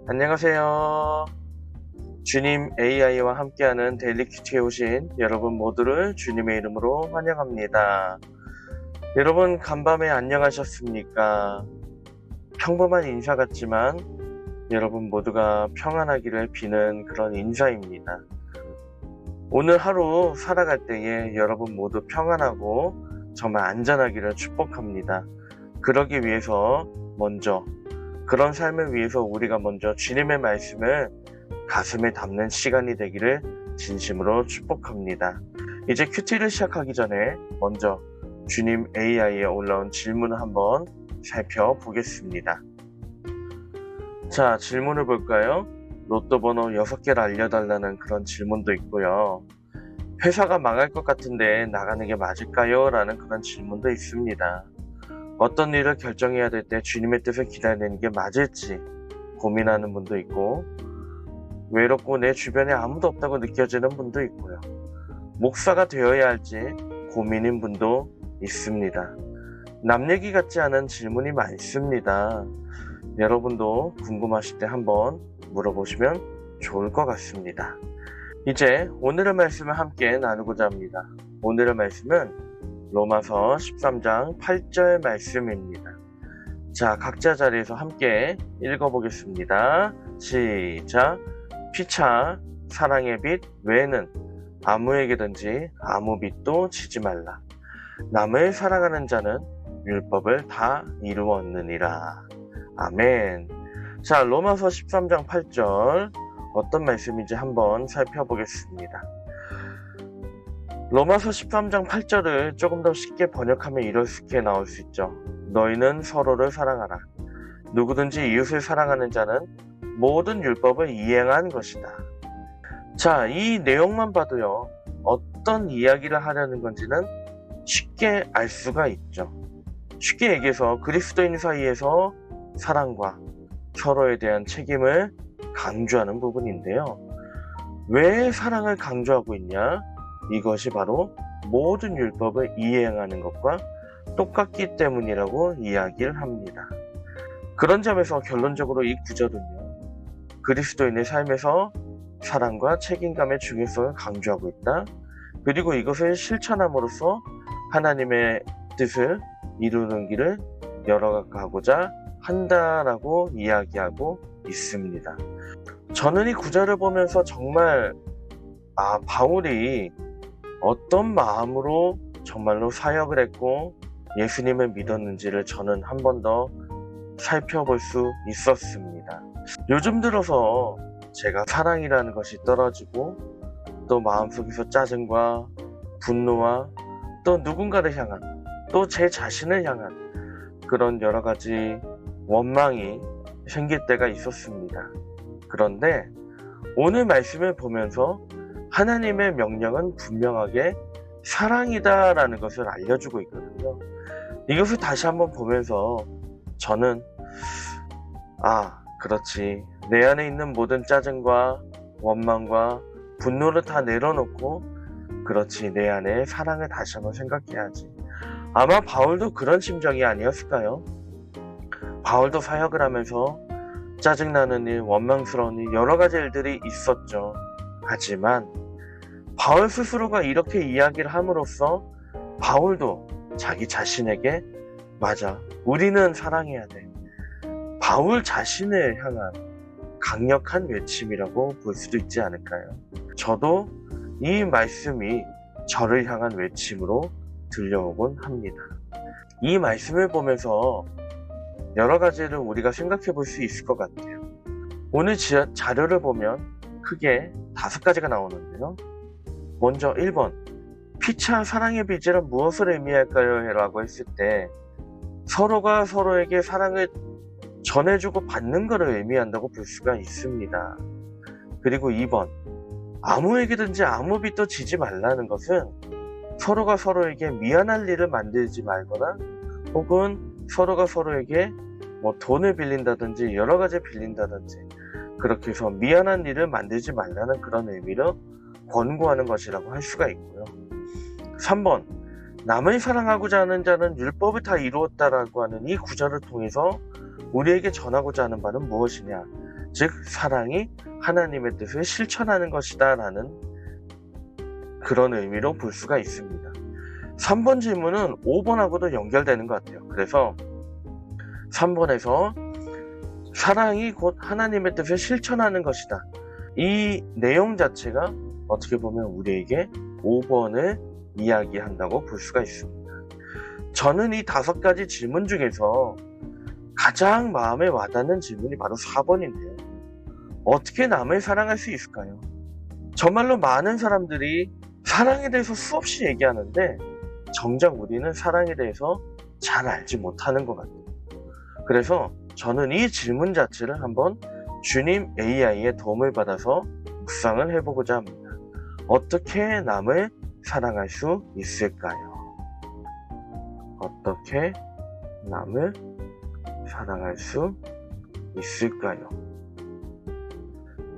안녕하세요. 주님 AI와 함께하는 데일리 큐티에 오신 여러분 모두를 주님의 이름으로 환영합니다. 여러분 간밤에 안녕하셨습니까? 평범한 인사 같지만 여러분 모두가 평안하기를 비는 그런 인사입니다. 오늘 하루 살아갈 때에 여러분 모두 평안하고 정말 안전하기를 축복합니다. 그러기 위해서 먼저 그런 삶을 위해서 우리가 먼저 주님의 말씀을 가슴에 담는 시간이 되기를 진심으로 축복합니다. 이제 큐티를 시작하기 전에 먼저 주님 AI에 올라온 질문을 한번 살펴보겠습니다. 자, 질문을 볼까요? 로또 번호 6개를 알려달라는 그런 질문도 있고요. 회사가 망할 것 같은데 나가는 게 맞을까요? 라는 그런 질문도 있습니다. 어떤 일을 결정해야 될 때 주님의 뜻을 기다리는 게 맞을지 고민하는 분도 있고, 외롭고 내 주변에 아무도 없다고 느껴지는 분도 있고요. 목사가 되어야 할지 고민인 분도 있습니다. 남 얘기 같지 않은 질문이 많습니다. 여러분도 궁금하실 때 한번 물어보시면 좋을 것 같습니다. 이제 오늘의 말씀을 함께 나누고자 합니다. 오늘의 말씀은 로마서 13장 8절 말씀입니다. 자, 각자 자리에서 함께 읽어보겠습니다. 시작. 피차 사랑의 빛 외에는 아무에게든지 아무 빛도 지지 말라. 남을 사랑하는 자는 율법을 다 이루었느니라. 아멘. 자, 로마서 13장 8절 어떤 말씀인지 한번 살펴보겠습니다. 로마서 13장 8절을 조금 더 쉽게 번역하면 이렇게 나올 수 있죠. 너희는 서로를 사랑하라. 누구든지 이웃을 사랑하는 자는 모든 율법을 이행한 것이다. 자, 이 내용만 봐도요, 어떤 이야기를 하려는 건지는 쉽게 알 수가 있죠. 쉽게 얘기해서 그리스도인 사이에서 사랑과 서로에 대한 책임을 강조하는 부분인데요. 왜 사랑을 강조하고 있냐? 이것이 바로 모든 율법을 이행하는 것과 똑같기 때문이라고 이야기를 합니다. 그런 점에서 결론적으로 이 구절은요, 그리스도인의 삶에서 사랑과 책임감의 중요성을 강조하고 있다. 그리고 이것을 실천함으로써 하나님의 뜻을 이루는 길을 열어가고자 한다라고 이야기하고 있습니다. 저는 이 구절을 보면서 정말 바울이 어떤 마음으로 정말로 사역을 했고 예수님을 믿었는지를 저는 한 번 더 살펴볼 수 있었습니다. 요즘 들어서 제가 사랑이라는 것이 떨어지고 또 마음속에서 짜증과 분노와 또 누군가를 향한 또 제 자신을 향한 그런 여러 가지 원망이 생길 때가 있었습니다. 그런데 오늘 말씀을 보면서 하나님의 명령은 분명하게 사랑이다라는 것을 알려주고 있거든요. 이것을 다시 한번 보면서 저는 그렇지. 내 안에 있는 모든 짜증과 원망과 분노를 다 내려놓고 그렇지. 내 안에 사랑을 다시 한번 생각해야지. 아마 바울도 그런 심정이 아니었을까요? 바울도 사역을 하면서 짜증나는 일, 원망스러운 일, 여러 가지 일들이 있었죠. 하지만 바울 스스로가 이렇게 이야기를 함으로써 바울도 자기 자신에게 맞아, 우리는 사랑해야 돼. 바울 자신을 향한 강력한 외침이라고 볼 수도 있지 않을까요? 저도 이 말씀이 저를 향한 외침으로 들려오곤 합니다. 이 말씀을 보면서 여러 가지를 우리가 생각해 볼 수 있을 것 같아요. 오늘 자료를 보면 크게 5가지가 나오는데요. 먼저 1번, 피차 사랑의 빛이란 무엇을 의미할까요? 라고 했을 때 서로가 서로에게 사랑을 전해주고 받는 것을 의미한다고 볼 수가 있습니다. 그리고 2번, 아무에게든지 아무 빚도 지지 말라는 것은 서로가 서로에게 미안할 일을 만들지 말거나 혹은 서로가 서로에게 돈을 빌린다든지 여러 가지 빌린다든지 그렇게 해서 미안한 일을 만들지 말라는 그런 의미로 권고하는 것이라고 할 수가 있고요. 3번, 남을 사랑하고자 하는 자는 율법을 다 이루었다라고 하는 이 구절을 통해서 우리에게 전하고자 하는 바는 무엇이냐? 즉 사랑이 하나님의 뜻을 실천하는 것이다 라는 그런 의미로 볼 수가 있습니다. 3번 질문은 5번하고도 연결되는 것 같아요. 그래서 3번에서 사랑이 곧 하나님의 뜻을 실천하는 것이다. 이 내용 자체가 어떻게 보면 우리에게 5번을 이야기한다고 볼 수가 있습니다. 저는 이 5가지 질문 중에서 가장 마음에 와닿는 질문이 바로 4번인데요. 어떻게 남을 사랑할 수 있을까요? 정말로 많은 사람들이 사랑에 대해서 수없이 얘기하는데 정작 우리는 사랑에 대해서 잘 알지 못하는 것 같아요. 그래서 저는 이 질문 자체를 한번 주님 AI의 도움을 받아서 묵상을 해보고자 합니다. 어떻게 남을 사랑할 수 있을까요? 어떻게 남을 사랑할 수 있을까요?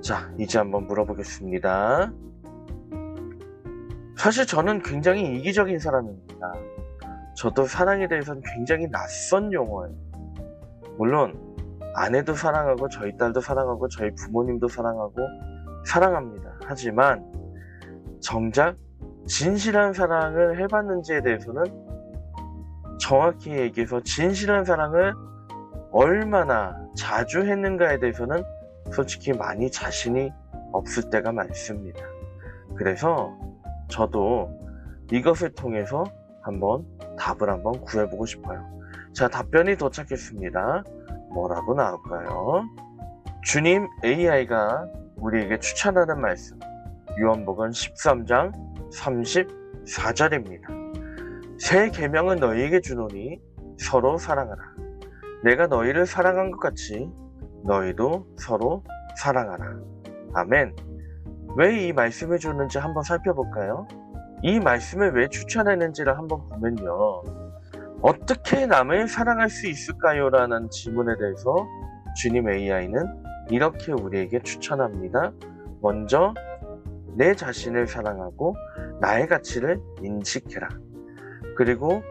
자, 이제 한번 물어보겠습니다. 사실 저는 굉장히 이기적인 사람입니다. 저도 사랑에 대해서는 굉장히 낯선 용어예요. 물론 아내도 사랑하고 저희 딸도 사랑하고 저희 부모님도 사랑하고 사랑합니다. 하지만 정작 진실한 사랑을 해봤는지에 대해서는 정확히 얘기해서 진실한 사랑을 얼마나 자주 했는가에 대해서는 솔직히 많이 자신이 없을 때가 많습니다. 그래서 저도 이것을 통해서 한번 답을 한번 구해보고 싶어요. 자, 답변이 도착했습니다. 뭐라고 나올까요? 주님 AI가 우리에게 추천하는 말씀, 요한복음 13장 34절입니다. 새 계명은 너희에게 주노니 서로 사랑하라. 내가 너희를 사랑한 것 같이 너희도 서로 사랑하라. 아멘. 왜 이 말씀을 줬는지 한번 살펴볼까요? 이 말씀을 왜 추천했는지를 한번 보면요. 어떻게 남을 사랑할 수 있을까요? 라는 질문에 대해서 주님 AI는 이렇게 우리에게 추천합니다. 먼저 내 자신을 사랑하고 나의 가치를 인식해라. 그리고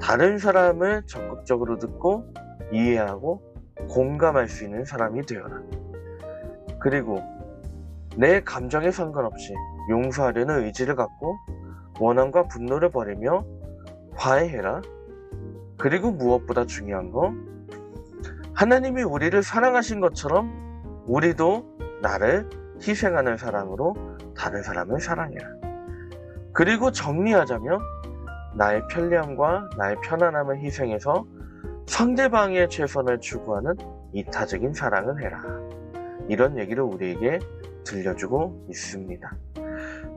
다른 사람을 적극적으로 듣고 이해하고 공감할 수 있는 사람이 되어라. 그리고 내 감정에 상관없이 용서하려는 의지를 갖고 원함과 분노를 버리며 화해해라. 그리고 무엇보다 중요한 거, 하나님이 우리를 사랑하신 것처럼 우리도 나를 희생하는 사랑으로 다른 사람을 사랑해라. 그리고 정리하자면 나의 편리함과 나의 편안함을 희생해서 상대방의 최선을 추구하는 이타적인 사랑을 해라. 이런 얘기를 우리에게 들려주고 있습니다.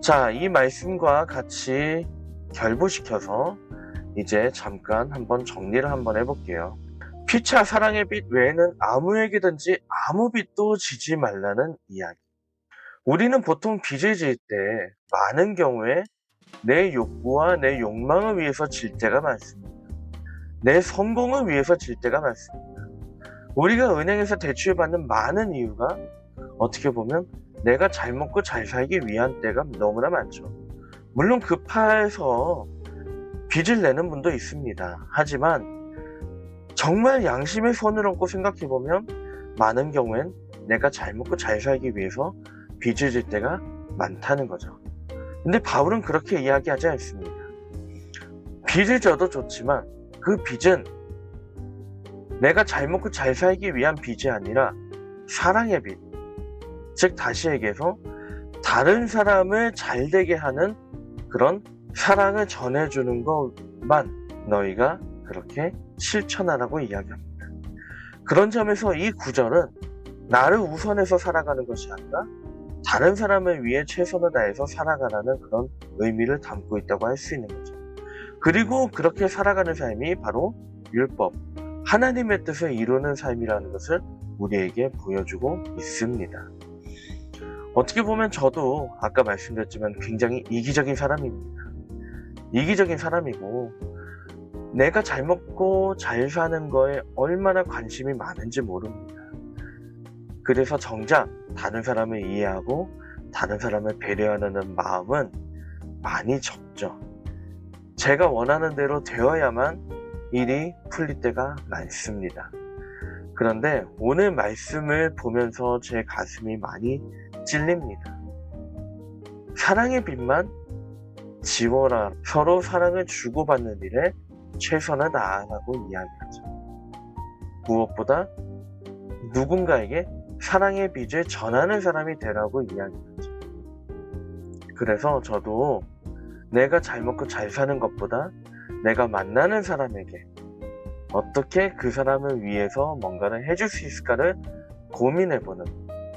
자, 이 말씀과 같이 결부시켜서 이제 잠깐 한번 정리를 한번 해볼게요. 피차 사랑의 빛 외에는 아무에게든지 아무 빚도 지지 말라는 이야기. 우리는 보통 빚을 질 때 많은 경우에 내 욕구와 내 욕망을 위해서 질 때가 많습니다. 내 성공을 위해서 질 때가 많습니다. 우리가 은행에서 대출을 받는 많은 이유가 어떻게 보면 내가 잘 먹고 잘 살기 위한 때가 너무나 많죠. 물론 급해서 빚을 내는 분도 있습니다. 하지만 정말 양심의 손을 얹고 생각해보면 많은 경우엔 내가 잘 먹고 잘 살기 위해서 빚을 질 때가 많다는 거죠. 근데 바울은 그렇게 이야기하지 않습니다. 빚을 져도 좋지만 그 빚은 내가 잘 먹고 잘 살기 위한 빚이 아니라 사랑의 빚. 즉 다시 얘기해서 다른 사람을 잘 되게 하는 그런 사랑을 전해주는 것만 너희가 그렇게 실천하라고 이야기합니다. 그런 점에서 이 구절은 나를 우선해서 살아가는 것이 아니라 다른 사람을 위해 최선을 다해서 살아가라는 그런 의미를 담고 있다고 할 수 있는 거죠. 그리고 그렇게 살아가는 삶이 바로 율법, 하나님의 뜻을 이루는 삶이라는 것을 우리에게 보여주고 있습니다. 어떻게 보면 저도 아까 말씀드렸지만 굉장히 이기적인 사람입니다. 이기적인 사람이고 내가 잘 먹고 잘 사는 거에 얼마나 관심이 많은지 모릅니다. 그래서 정작 다른 사람을 이해하고 다른 사람을 배려하는 마음은 많이 적죠. 제가 원하는 대로 되어야만 일이 풀릴 때가 많습니다. 그런데 오늘 말씀을 보면서 제 가슴이 많이 찔립니다. 사랑의 빛만 지워라. 서로 사랑을 주고받는 일에 최선을 다하라고 이야기하죠. 무엇보다 누군가에게 사랑의 빛을 전하는 사람이 되라고 이야기하죠. 그래서 저도 내가 잘 먹고 잘 사는 것보다 내가 만나는 사람에게 어떻게 그 사람을 위해서 뭔가를 해줄 수 있을까를 고민해보는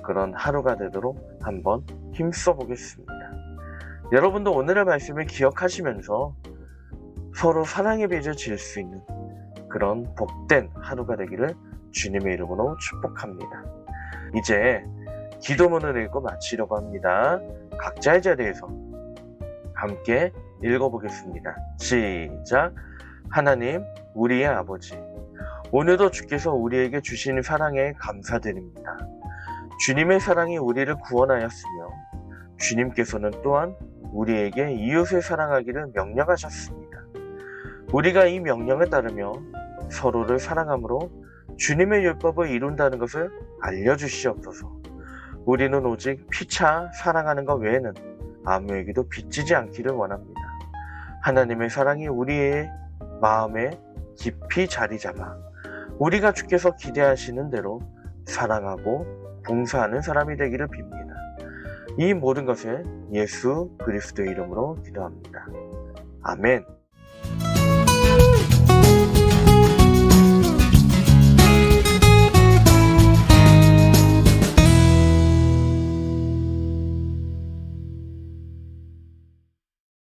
그런 하루가 되도록 한번 힘써 보겠습니다. 여러분도 오늘의 말씀을 기억하시면서 서로 사랑의 빚을 지을 수 있는 그런 복된 하루가 되기를 주님의 이름으로 축복합니다. 이제 기도문을 읽고 마치려고 합니다. 각자의 자리에서 함께 읽어보겠습니다. 시작. 하나님, 우리의 아버지, 오늘도 주께서 우리에게 주신 사랑에 감사드립니다. 주님의 사랑이 우리를 구원하였으며 주님께서는 또한 우리에게 이웃을 사랑하기를 명령하셨습니다. 우리가 이 명령을 따르며 서로를 사랑함으로 주님의 율법을 이룬다는 것을 알려주시옵소서. 우리는 오직 피차 사랑하는 것 외에는 아무에게도 빚지지 않기를 원합니다. 하나님의 사랑이 우리의 마음에 깊이 자리 잡아 우리가 주께서 기대하시는 대로 사랑하고 봉사하는 사람이 되기를 빕니다. 이 모든 것을 예수 그리스도의 이름으로 기도합니다. 아멘.